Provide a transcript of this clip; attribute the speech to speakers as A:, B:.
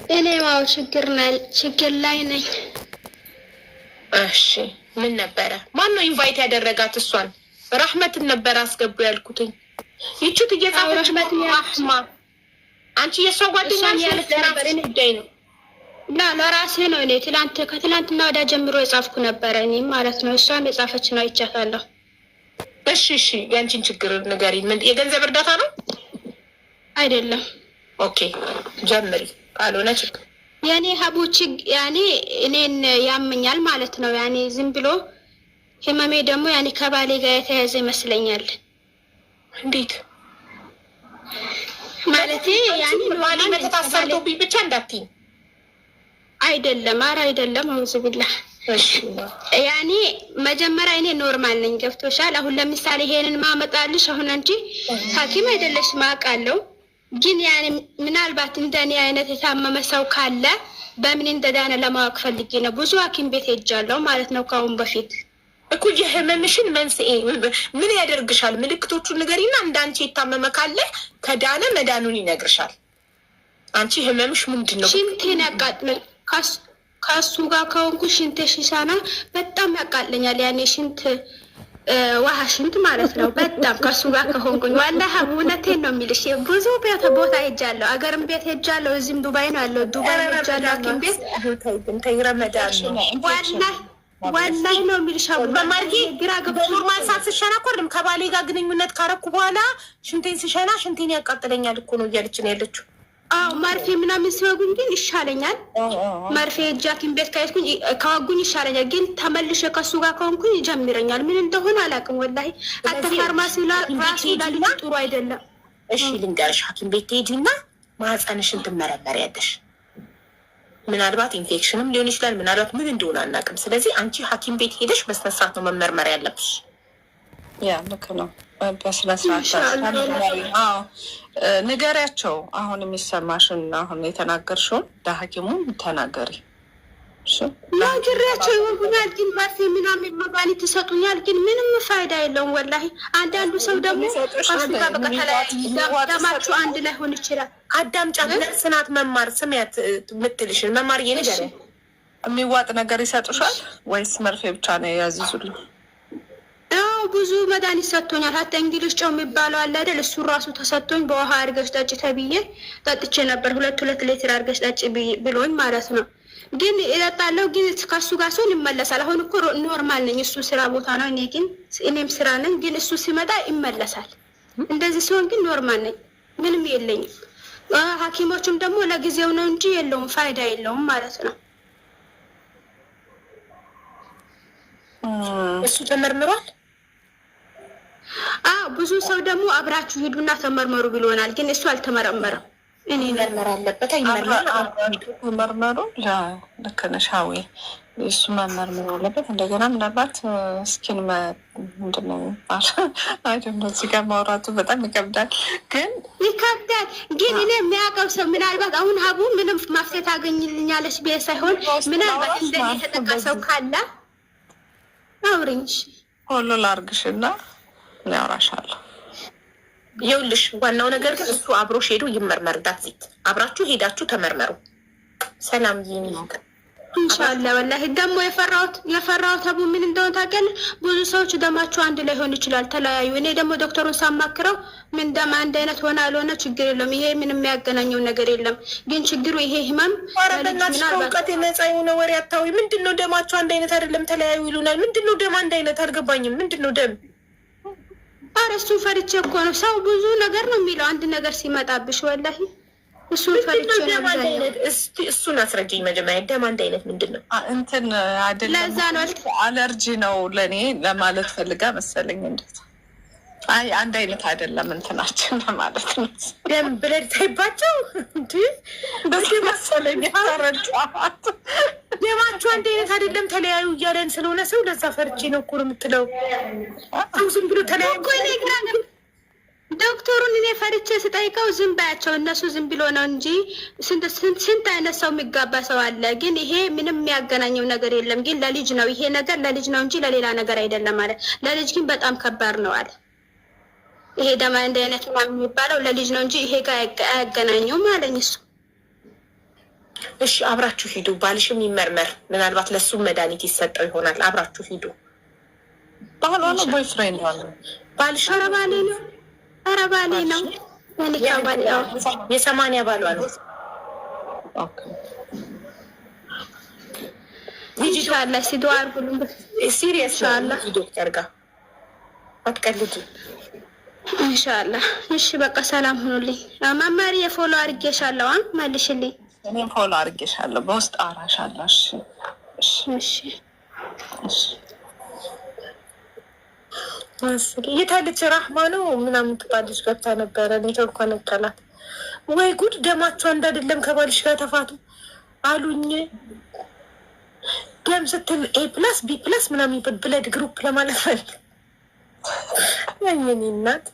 A: እኔ ማው ችግር ላይ ነኝ።
B: እሺ ምን ነበረ? ማን ነው ኢንቫይት ያደረጋት? እሷን ራህመትን ነበር አስገቡ ያልኩትኝ። ይቹት እየጻፈች ራህማ፣ አንቺ የእሷ ጓደኛ ጉዳይ ነው?
A: ለራሴ ነው። እኔ ከትላንትና ወዲያ ጀምሮ የጻፍኩ ነበረ እኔም ማለት ነው። እሷም የጻፈች ነው አይቻታለሁ።
B: እሺ ያንቺን ችግር ንገሪኝ። ምን የገንዘብ እርዳታ ነው?
A: አይደለም።
B: ኦኬ ጀምሪ። ካልሆነ ችግር
A: ያኔ ሀቡች ያኔ እኔን ያመኛል ማለት ነው። ያኔ ዝም ብሎ ህመሜ ደግሞ ያኔ ከባሌ ጋር የተያዘ ይመስለኛል።
B: እንዴት
A: ማለት ያኔ
B: ባሌ መተታሰርቶብኝ ብቻ እንዳትዪ።
A: አይደለም፣ ኧረ አይደለም። አውዝ ቢላ ያኔ መጀመሪያ እኔ ኖርማል ነኝ። ገብቶሻል? አሁን ለምሳሌ ይሄንን ማመጣልሽ አሁን እንጂ ሐኪም አይደለሽ ማውቃለሁ። ግን ያኔ ምናልባት እንደኔ አይነት የታመመ ሰው ካለ በምን እንደዳነ ለማወቅ ፈልጌ ነው። ብዙ ሐኪም ቤት ሄጃለሁ ማለት ነው ከአሁን በፊት
B: እኮ። የህመምሽን መንስኤ ምን ያደርግሻል? ምልክቶቹን ንገሪና እንዳንቺ የታመመ ካለ ከዳነ መዳኑን ይነግርሻል። አንቺ ህመምሽ ምንድን ነው?
A: ሽንቴን ያቃጥለኝ። ከሱ ጋር ከሆንኩ ሽንቴ ሽሻና በጣም ያቃጥለኛል። ያኔ ሽንት ውሃ ሽንት ማለት ነው። በጣም ከሱ ጋር ከሆንኩኝ ዋላሂ እውነቴን ነው የሚልሽ። ብዙ ቦታ ሄጃለሁ፣ አገርም ቤት ሄጃለሁ። እዚህም ዱባይ ነው ያለው። ዱባይ ሄጃለሁ ሐኪም ቤት ዋላሂ ነው የሚልሽ።
B: በማርጌ ኖርማል ሳት ስሸና እኮ አይደለም ከባሌ ጋር ግንኙነት ካረኩ በኋላ ሽንቴን ስሸና ሽንቴን ያቃጥለኛል እኮ ነው እያለች ነው ያለችው።
A: አዎ መርፌ ምናምን ሲወጉኝ ግን ይሻለኛል። መርፌ ሐኪም ቤት ካየትኩኝ ከወጉኝ ይሻለኛል። ግን ተመልሼ ከሱ ጋር ከሆንኩኝ ይጀምረኛል። ምን እንደሆነ አላውቅም ወላሂ። አተ ፋርማሲ ራሱ ላልጅ ጥሩ አይደለም።
B: እሺ ልንገርሽ፣ ሐኪም ቤት ትሄጂና ማህፀንሽን ትመረመሪያለሽ። ምናልባት ኢንፌክሽንም ሊሆን ይችላል፣ ምናልባት ምን እንደሆነ አናውቅም። ስለዚህ አንቺ ሐኪም ቤት ሄደሽ በስነ ስርዓት ነው መመርመር ያለብሽ።
C: ያ ልክ ነው። በስነ ስርዓት ንገሪያቸው። አሁን የሚሰማሽን አሁን የተናገርሽውን ለሐኪሙ ተናገሪ።
A: ናግሬያቸው ይወጉኛል። ግን መርፌ ምናምን መድኃኒት ይሰጡኛል። ግን ምንም ፋይዳ የለውም ወላሂ። አንዳንዱ ሰው ደግሞ ከሱ ጋር በቃ ደማችሁ አንድ ላይ ሆን ይችላል።
B: አዳምጫት። ነርስናት መማር ስሚያት የምትልሽን መማር እየነገረ
C: የሚዋጥ ነገር ይሰጡሻል ወይስ መርፌ ብቻ ነው ያዝዙልኝ?
A: ብዙ መድኃኒት ሰጥቶኛል። ሀታ እንግሊዝ ጨው የሚባለው አለ አይደል? እሱ ራሱ ተሰጥቶኝ በውሃ አድርገሽ ጠጭ ተብዬ ጠጥቼ ነበር። 2 ሊትር አድርገሽ ጠጭ ብሎኝ ማለት ነው። ግን እጠጣለሁ። ግን ከሱ ጋር ሲሆን ይመለሳል። አሁን እኮ ኖርማል ነኝ። እሱ ስራ ቦታ ነው፣ እኔም ስራ ነኝ። ግን እሱ ሲመጣ ይመለሳል። እንደዚህ ሲሆን ግን ኖርማል ነኝ፣ ምንም የለኝም። ሐኪሞቹም ደግሞ ለጊዜው ነው እንጂ የለውም፣ ፋይዳ የለውም ማለት ነው።
B: እሱ ተመርምሯል።
A: ብዙ ሰው ደግሞ አብራችሁ ሂዱና ተመርመሩ ብሎናል። ግን እሱ አልተመረመረም። እኔ
B: መርመር አለበት።
C: ተመርመሩ። ልክ ነሽ ሀዊ፣ እሱ መመርመር አለበት። እንደገና ምናልባት እስኪን ምንድነው እዚህ ጋር ማውራቱ በጣም ይከብዳል። ግን
A: ግን እኔ የሚያውቀው ሰው ምናልባት አሁን ሀቡ ምንም ማፍሰት ታገኝልኛለች ብዬ ሳይሆን ምናልባት እንደዚህ የተጠቃ ሰው ካለ አውሪኝ
C: ሁሉ ላርግሽና ያወራሻለሁ።
B: ይኸውልሽ ዋናው ነገር ግን እሱ አብሮሽ ሄዶ ይመርመር። ዳትዚት አብራችሁ ሄዳችሁ ተመርመሩ። ሰላም ይሄን
A: ኢንሻአላህ። ወላሂ ደግሞ የፈራሁት አቡ ምን እንደሆነ ታውቂያለሽ? ብዙ ሰዎች ደማቸው አንድ ላይ ሆን ይችላል፣ ተለያዩ። እኔ ደግሞ ዶክተሩን ሳማክረው ምን ደም አንድ አይነት ሆነ አልሆነ ችግር የለም፣ ይሄ ምንም የሚያገናኘው ነገር የለም። ግን ችግሩ ይሄ ህመም
B: አረበናች ከእውቀት የነጻ የሆነ ወሬ አታዊ። ምንድነው ደማቸው አንድ አይነት አይደለም ተለያዩ ይሉናል። ምንድነው ደም አንድ አይነት አልገባኝም። ምንድነው ደም?
A: ኧረ እሱን ፈርቼ እኮ ነው። ሰው ብዙ ነገር ነው የሚለው አንድ ነገር ሲመጣብሽ ወላሂ እሱን ፈርቼ ነው።
B: እሱን አስረጅኝ መጀመሪያ። ደም አንድ አይነት ምንድን ነው?
C: እንትን አይደለም፣ ለዛ ነው አለርጂ ነው ለእኔ ለማለት ፈልጋ መሰለኝ። እንደት አይ አንድ አይነት አይደለም እንትናችን ማለት ነው።
B: ደም ብለድ ታይባቸው እንዴ በዚህ መሰለኝ ታረጫት። ደማቸው አንድ አይነት አይደለም ተለያዩ እያለን ስለሆነ ሰው ለዛ ፈርቼ ነው እኮ ነው የምትለው። ዝም ብሎ ተለያዩ
A: እኮ እኔ ግራ ዶክተሩን እኔ ፈርቼ ስጠይቀው ዝም ባያቸው እነሱ ዝም ብሎ ነው እንጂ ስንት አይነት ሰው የሚጋባ ሰው አለ። ግን ይሄ ምንም የሚያገናኘው ነገር የለም። ግን ለልጅ ነው ይሄ ነገር ለልጅ ነው እንጂ ለሌላ ነገር አይደለም አለ። ለልጅ ግን በጣም ከባድ ነው አለ። ይሄ ደማ እንደ አይነት ምናምን የሚባለው ለልጅ ነው እንጂ ይሄ ጋር አያገናኘውም አለኝ እሱ።
B: እሺ አብራችሁ ሂዱ። ባልሽም ይመርመር፣ ምናልባት ለሱም መድኃኒት ይሰጠው ይሆናል። አብራችሁ ሂዱ።
C: ባሏ ነው ቦይፍሬንድ ነው?
B: ባልሽ
A: ኧረ ባሌ ነው። ኧረ ባሌ ነው።
B: የ80 ባሏ ነው።
A: ኢንሻአላህ ሲዱአ አርጉልኝ።
B: ሲሪየስ ኢንሻአላህ ዶክተር ጋር አትቀልጂ
A: ኢንሻአላህ። እሺ በቃ ሰላም ሁኑልኝ። መማሪ የፎሎ አድርጌሻለሁ። መልሽልኝ።
C: እኔም ፎሎ አድርጌሻለሁ። በውስጥ አወራሻለሁ። እሺ
B: የታለች ራህማ ነው ምናምን ትባልሽ ገብታ ነበረ። ኔትወርክ ነቀላት። ወይ ጉድ! ደማቸው አንድ አይደለም። ከባልሽ ጋር ተፋቱ አሉኝ። ደም ስትል ኤ ፕላስ ቢ ፕላስ ምናምን ብለድ ግሩፕ ለማለት ፈልግ ያየኔ እናት